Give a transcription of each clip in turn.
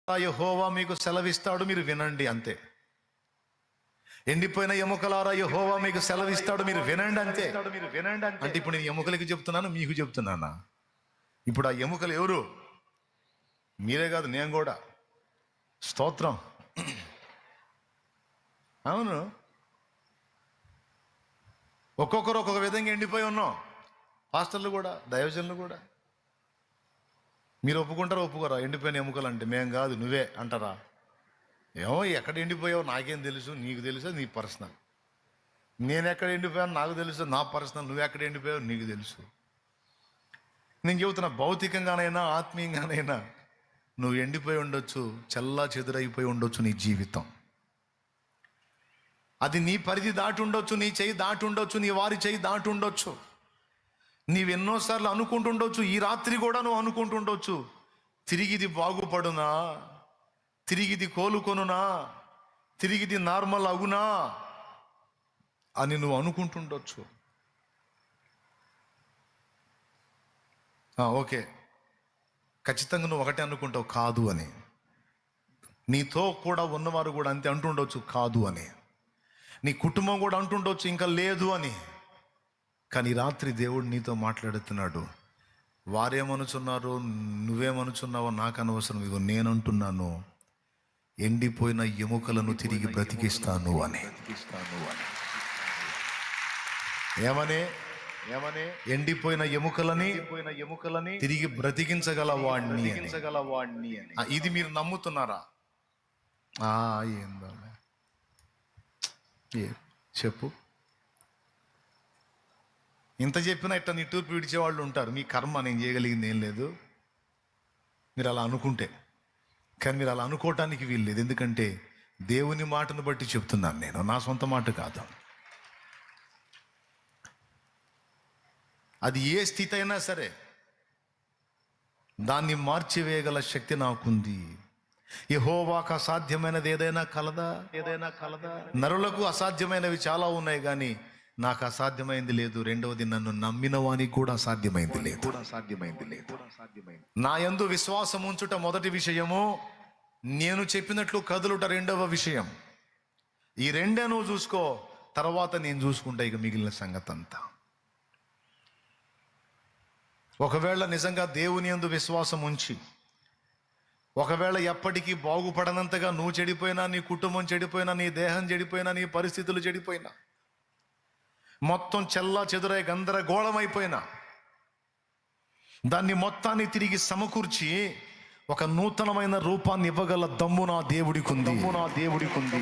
యెహోవా మీకు సెలవిస్తాడు, మీరు వినండి అంతే. ఎండిపోయిన ఎముకలారా యెహోవా మీకు సెలవిస్తాడు, మీరు వినండి అంతే. అంటే ఇప్పుడు నేను ఎముకలకి చెప్తున్నాను, మీకు చెప్తున్నానా? ఇప్పుడు ఆ ఎముకలు ఎవరు? మీరే కాదు, నేను కూడా. స్తోత్రం. అవును, ఒక్కొక్కరు ఒక్కొక్క విధంగా ఎండిపోయి ఉన్నాం. పాస్టర్లు కూడా, దైవజనులు కూడా. మీరు ఒప్పుకుంటారా ఒప్పుకోరా? ఎండిపోయిన ఎముకలు అంటే మేము కాదు నువ్వే అంటారా? ఏమో, ఎక్కడ ఎండిపోయావు నాకేం తెలుసు, నీకు తెలుసు, నీ పర్సనల్. నేను ఎక్కడ ఎండిపోయాను నాకు తెలుసు, నా పర్సనల్. నువ్వు ఎక్కడ ఎండిపోయావు నీకు తెలుసు. నేను చెబుతున్నా, భౌతికంగానైనా ఆత్మీయంగానైనా నువ్వు ఎండిపోయి ఉండొచ్చు, చల్లా చెదురైపోయి ఉండొచ్చు నీ జీవితం. అది నీ పరిధి దాటి ఉండొచ్చు, నీ చెయ్యి దాటి ఉండొచ్చు, నీ వారి చెయ్యి దాటి ఉండొచ్చు. నీవెన్నోసార్లు అనుకుంటుండొచ్చు, ఈ రాత్రి కూడా నువ్వు అనుకుంటుండొచ్చు, తిరిగిది బాగుపడునా, తిరిగిది కోలుకొనునా, తిరిగిది నార్మల్ అగునా అని నువ్వు అనుకుంటుండొచ్చు. ఓకే, ఖచ్చితంగా నువ్వు ఒకటే అనుకుంటావు, కాదు అని. నీతో కూడా ఉన్నవారు కూడా అంతే అంటుండొచ్చు, కాదు అని. నీ కుటుంబం కూడా అంటుండొచ్చు, ఇంకా లేదు అని. కానీ రాత్రి దేవుడు నీతో మాట్లాడుతున్నాడు. వారేమనుచున్నారో, నువ్వేమనుచున్నావో నాకు అనవసరం, ఇగో నేనంటున్నాను, ఎండిపోయిన ఎముకలను తిరిగి బ్రతికిస్తాను అని. ఏమనే ఏమనే ఎండిపోయిన ఎముకలని తిరిగి బ్రతికించగల వాడిని. ఇది మీరు నమ్ముతున్నారా? ఏందో చెప్పు. ఇంత చెప్పినా ఇట్లా నిట్టూర్పు విడిచేవాళ్ళు ఉంటారు. మీ కర్మ, నేను చేయగలిగింది ఏం లేదు. మీరు అలా అనుకుంటే, కానీ మీరు అలా అనుకోవటానికి వీల్లేదు. ఎందుకంటే దేవుని మాటను బట్టి చెప్తున్నాను నేను, నా సొంత మాట కాదు. అది ఏ స్థితి అయినా సరే దాన్ని మార్చివేయగల శక్తి నాకుంది. యెహోవాకు అసాధ్యమైనది ఏదైనా కలదా? నరులకు అసాధ్యమైనవి చాలా ఉన్నాయి, కానీ నాకు అసాధ్యమైంది లేదు. రెండవది, నన్ను నమ్మిన వానికి కూడా అసాధ్యమైంది లేదు. నా యందు విశ్వాసం ఉంచుట మొదటి విషయము, నేను చెప్పినట్లు కదులుట రెండవ విషయం. ఈ రెండే నువ్వు చూసుకో, తర్వాత నేను చూసుకుంటా ఇక మిగిలిన సంగతి అంతా. ఒకవేళ నిజంగా దేవుని యందు విశ్వాసం ఉంచి, ఒకవేళ ఎప్పటికీ బాగుపడనంతగా నువ్వు చెడిపోయినా, నీ కుటుంబం చెడిపోయినా, నీ దేహం చెడిపోయినా, నీ పరిస్థితులు చెడిపోయినా, మొత్తం చెల్లా చెదురై గందరగోళమైపోయినా, దాన్ని మొత్తాన్ని తిరిగి సమకూర్చి ఒక నూతనమైన రూపాన్ని ఇవ్వగల దమ్ము నా దేవుడికి ఉంది.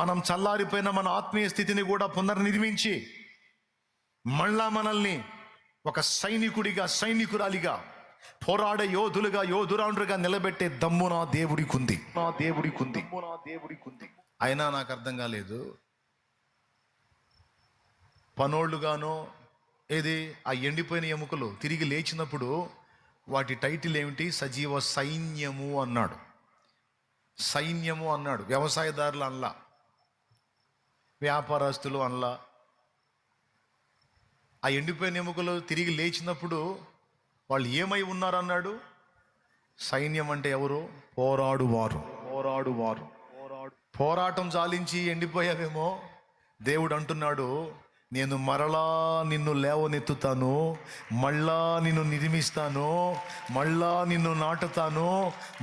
మనం చల్లారిపోయిన మన ఆత్మీయ స్థితిని కూడా పునర్నిర్మించి మళ్ళా మనల్ని ఒక సైనికుడిగా, సైనికురాలిగా, పోరాడే యోధులుగా, యోధురాండ్రుగా నిలబెట్టే దమ్ము నా దేవుడికి ఉంది. అయినా నాకు అర్థం కాలేదు, పనోళ్ళుగానో ఏది ఆ ఎండిపోయిన ఎముకలు తిరిగి లేచినప్పుడు వాటి టైటిల్ ఏమిటి? సజీవ సైన్యము అన్నాడు. సైన్యము అన్నాడు. వ్యవసాయదారులు అనలా, వ్యాపారస్తులు అనలా. ఆ ఎండిపోయిన ఎముకలు తిరిగి లేచినప్పుడు వాళ్ళు ఏమై ఉన్నారన్నాడు? సైన్యం అంటే ఎవరు? పోరాడువారు. పోరాటం చాలించి ఎండిపోయావేమో, దేవుడు అంటున్నాడు, నేను మరలా నిన్ను లేవనెత్తుతాను, మళ్ళా నిన్ను నిర్మిస్తాను, మళ్ళా నిన్ను నాటుతాను,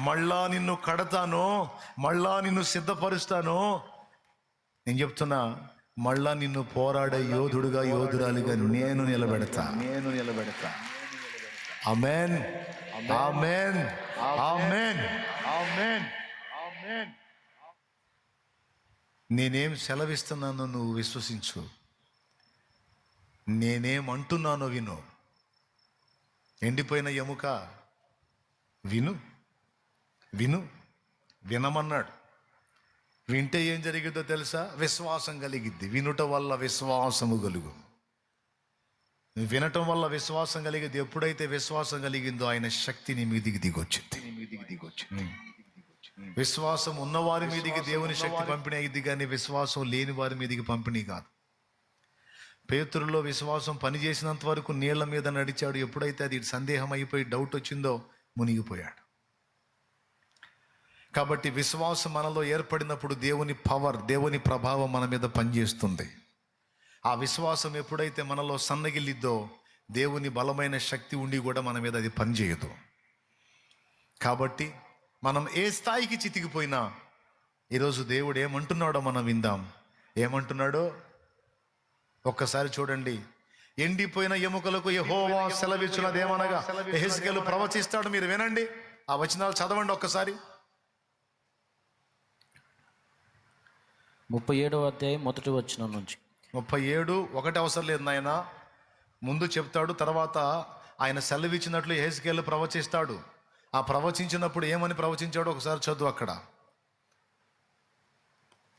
మళ్ళా నిన్ను కడతాను, మళ్ళా నిన్ను సిద్ధపరుస్తాను. నేను చెప్తున్నా, మళ్ళా నిన్ను పోరాడే యోధుడుగా, యోధురాలిగా నేను నిలబెడతా. ఆమేన్, ఆమేన్, ఆమేన్, ఆమేన్. నేనేం సెలవిస్తున్నానో నువ్వు విశ్వసించు, నేనేమంటున్నానో విను. ఎండిపోయిన ఎముక వినమన్నాడు. వింటే ఏం జరిగిద్దో తెలుసా? విశ్వాసం కలిగిద్ది. వినుట వల్ల విశ్వాసము కలుగు. వినటం వల్ల విశ్వాసం కలిగిద్ది. ఎప్పుడైతే విశ్వాసం కలిగిందో ఆయన శక్తి నీ మీదికి దిగొచ్చింది. విశ్వాసం ఉన్నవారి మీదికి దేవుని శక్తి పంపిణీ అయ్యింది, కానీ విశ్వాసం లేని వారి మీదికి పంపిణీ కాదు. పేతురులో విశ్వాసం పనిచేసినంత వరకు నీళ్ల మీద నడిచాడు. ఎప్పుడైతే అది సందేహం అయిపోయి డౌట్ వచ్చిందో మునిగిపోయాడు. కాబట్టి విశ్వాసం మనలో ఏర్పడినప్పుడు దేవుని పవర్, దేవుని ప్రభావం మన మీద పనిచేస్తుంది. ఆ విశ్వాసం ఎప్పుడైతే మనలో సన్నగిల్లిద్దో దేవుని బలమైన శక్తి ఉండి కూడా మన మీద అది పనిచేయదు. కాబట్టి మనం ఏ స్థాయికి చితికిపోయినా ఈరోజు దేవుడు ఏమంటున్నాడో మనం విందాం. ఏమంటున్నాడో ఒక్కసారి చూడండి. ఎండిపోయిన ఎముకలకు యెహోవా సెలవిచ్చినదేమనగా, యెహెజ్కేలు ప్రవచిస్తాడు. మీరు వినండి, ఆ వచనాలు చదవండి ఒక్కసారి. 37వ అధ్యాయం మొదటి వచనం నుంచి. 37 ఒకటి అవసరం లేదు నాయన, ముందు చెప్తాడు, తర్వాత ఆయన సెలవిచ్చినట్లు యెహెజ్కేలు ప్రవచిస్తాడు. ఆ ప్రవచించినప్పుడు ఏమని ప్రవచించాడు ఒకసారి చదువు అక్కడ.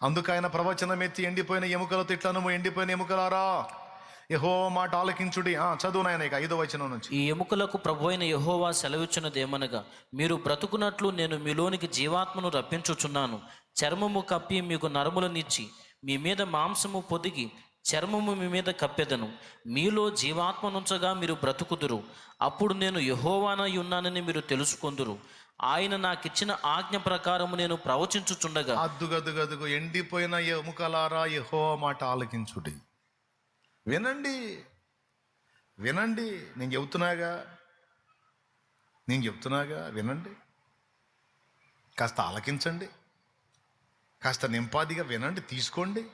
అందుకు ఆయన ప్రవచనం ఎత్తి, ఎండిపోయిన ఎముకలతో ఇట్లను, ఎండిపోయిన ఎముకలారా యెహోవా మాట ఆలకించుడి. చదువు నాయన ఇక 5వ వచనం నుంచి. ఈ ఎముకలకు ప్రభువైన యెహోవా సెలవిచ్చినదేమనగా, మీరు బ్రతుకున్నట్లు నేను మీలోనికి జీవాత్మను రప్పించుచున్నాను. చర్మము కప్పి మీకు నరములనిచ్చి మీ మీద మాంసము పొదిగి చర్మము మీ మీద కప్పెదను. మీలో జీవాత్మనుంచగా మీరు బ్రతుకుదురు. అప్పుడు నేను యెహోవానై ఉన్నానని మీరు తెలుసుకొందురు. ఆయన నాకిచ్చిన ఆజ్ఞ ప్రకారము నేను ప్రవచించుచుండగా. అద్దుగదుగదుగు ఎండిపోయిన ఎముకలారా యెహోవా మాట ఆలకించుడి. వినండి, వినండి, నేను చెప్తున్నాగా వినండి. కాస్త ఆలకించండి, కాస్త నింపాదిగా వినండి, తీసుకోండి.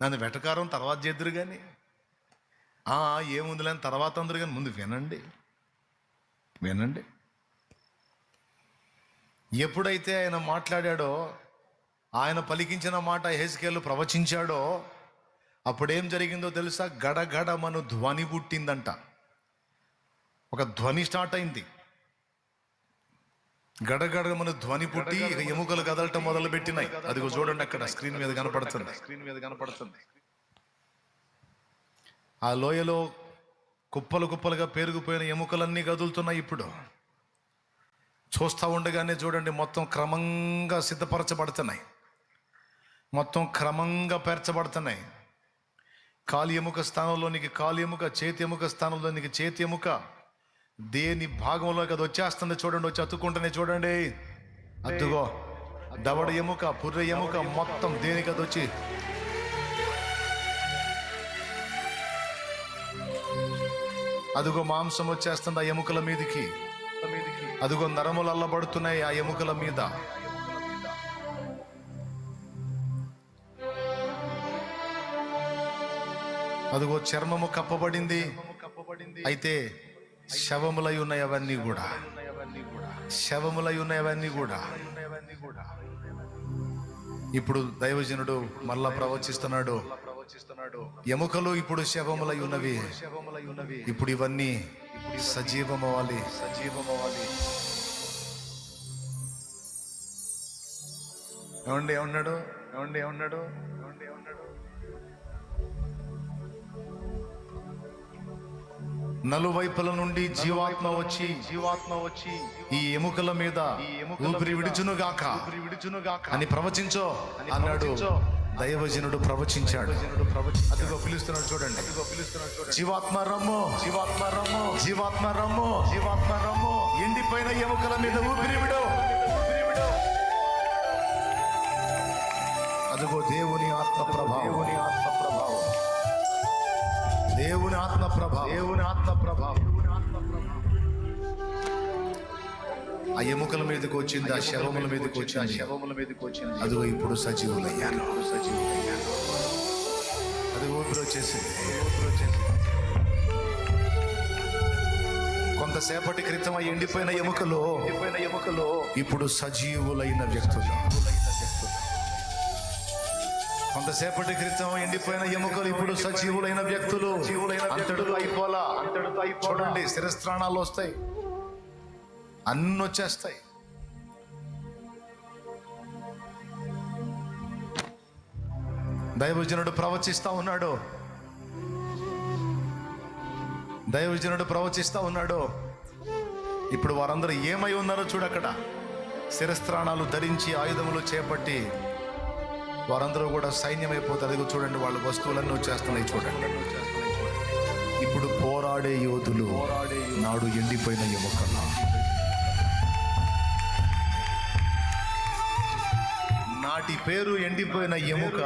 నన్ను వెటకారం తర్వాత చేద్దురు కానీ ఏముందిలేని తర్వాత అందరు కానీ ముందు వినండి, వినండి. ఎప్పుడైతే ఆయన మాట్లాడాడో, ఆయన పలికించిన మాట యెహెజ్కేలు ప్రవచించాడో, అప్పుడేం జరిగిందో తెలుసా? గడగడమను ధ్వని పుట్టిందంట. ఒక ధ్వని స్టార్ట్ అయింది. గడగడమను ధ్వని పుట్టి ఇక ఎముకలు కదలటం మొదలు పెట్టినాయి. అదిగో చూడండి అక్కడ స్క్రీన్ మీద కనపడుతుంది. ఆ లోయలో కుప్పలు కుప్పలుగా పేరుకుపోయిన ఎముకలన్నీ కదులుతున్నాయి. ఇప్పుడు చూస్తూ ఉండగానే చూడండి, మొత్తం క్రమంగా సిద్ధపరచబడుతున్నాయి, మొత్తం క్రమంగా పేర్చబడుతున్నాయి. కాలి ఎముక స్థానంలోనికి కాలి ఎముక, చేతి ఎముక స్థానంలోనికి చేతి ఎముక, దేని భాగంలోకి అది వచ్చేస్తుంది చూడండి, వచ్చి అతుక్కుంటూనే చూడండి. అద్దుగో దవడ ఎముక, పుర్రె ఎముక, మొత్తం దేనికి అది వచ్చి అదిగో మాంసం వచ్చేస్తుంది ఆ ఎముకల మీదకి. అదిగో నరములు అల్లబడుతున్నాయి ఆ ఎముకల మీద. అదిగో చర్మము కప్పబడింది. అయితే శవములై ఉన్నాయి అవన్నీ కూడా, శవములై ఉన్నాయి అవన్నీ కూడా. ఇప్పుడు దైవజనుడు మళ్ళా ప్రవచిస్తున్నాడు, ఎముకలు ఇప్పుడు శవములై ఉన్నవి, ఇప్పుడు ఇవన్నీ సజీవమవ్వాలి. ఏమన్నాడు? నలువైపుల నుండి జీవాత్మ వచ్చి ఈ ఎముకల మీద ఊపిరి విడుచునుగాక అని ప్రవచించో అన్నాడు. దైవజనుడు ప్రవచించాడు. అదిగో పిలుస్తున్నాడు చూడండి, జీవాత్మ రమ్ము, జీవాత్మ రమ్ము, జీవాత్మ రమ్ము, జీవాత్మ రమ్ము. ఎండిపోయిన ఎముకల మీద ఊపిరి విడు. అదిగో దేవుని ఆత్మ ప్రభావం, దేవుని ఆత్మ ప్రభావం, దేవుని ఆత్మ ప్రభావం, దేవుని ఆత్మ ప్రభావం ఆ ఎముకల మీదకి వచ్చింది, ఆ శవముల మీదకి వచ్చింది. అదిగో ఇప్పుడు సజీవులయ్యారు. అది ఊపిరి వచ్చేసింది. కొంతసేపటి క్రితం ఎండిపోయిన ఎముకలు ఇప్పుడు సజీవులైన వ్యక్తులు. కొంతసేపటి క్రితం ఎండిపోయిన ఎముకలు ఇప్పుడు సజీవులైన వ్యక్తులు. అంతటితో అయిపోలా, చూడండి శిరస్త్రాణాలు వస్తాయి, అన్నీ వచ్చేస్తాయి. దైవజనుడు ప్రవచిస్తా ఉన్నాడు. ఇప్పుడు వారందరూ ఏమై ఉన్నారో చూడక్కడ. శిరస్త్రాణాలు ధరించి ఆయుధములు చేపట్టి వారందరూ కూడా సైన్యమైపోతారు. అదిగో చూడండి, వాళ్ళ వస్తువులన్నీ వచ్చేస్తున్నాయి చూడండి. ఇప్పుడు పోరాడే యోధులు నాడు ఎండిపోయిన ఎముకల నాటి పేరు ఎండిపోయిన ఎముక,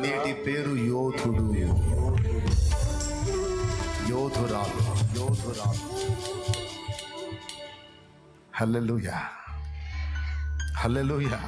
నేటి పేరు యోధుడు, యోధురాలు. హల్లెలూయా, హల్లెలూయా.